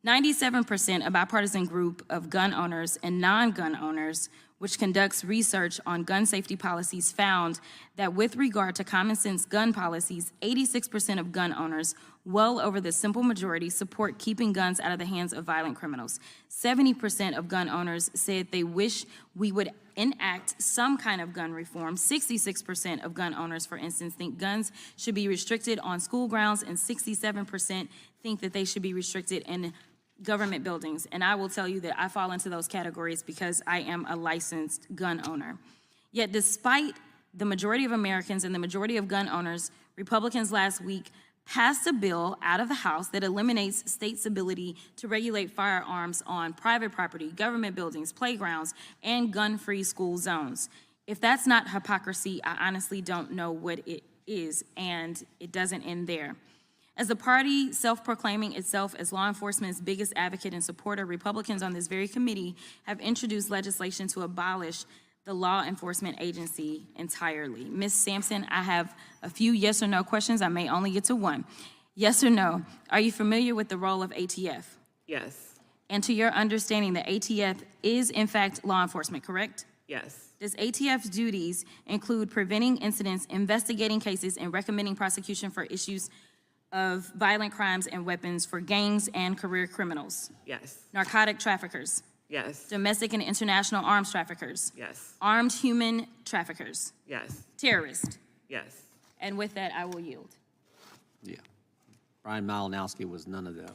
97%, a bipartisan group of gun owners and non-gun owners, which conducts research on gun safety policies, found that with regard to common sense gun policies, 86% of gun owners, well over the simple majority, support keeping guns out of the hands of violent criminals. 70% of gun owners said they wish we would enact some kind of gun reform. 66% of gun owners, for instance, think guns should be restricted on school grounds, and 67% think that they should be restricted in government buildings. And I will tell you that I fall into those categories because I am a licensed gun owner. Yet despite the majority of Americans and the majority of gun owners, Republicans last week passed a bill out of the House that eliminates states' ability to regulate firearms on private property, government buildings, playgrounds, and gun-free school zones. If that's not hypocrisy, I honestly don't know what it is, and it doesn't end there. As the party self-proclaiming itself as law enforcement's biggest advocate and supporter, Republicans on this very committee have introduced legislation to abolish the law enforcement agency entirely. Ms. Sampson, I have a few yes or no questions. I may only get to one. Yes or no, are you familiar with the role of ATF? Yes. And to your understanding, the ATF is in fact law enforcement, correct? Yes. Does ATF's duties include preventing incidents, investigating cases, and recommending prosecution for issues of violent crimes and weapons for gangs and career criminals? Yes. Narcotic traffickers? Yes. Domestic and international arms traffickers? Yes. Armed human traffickers? Yes. Terrorists? Yes. And with that, I will yield. Yeah. Brian Malinowski was none of those.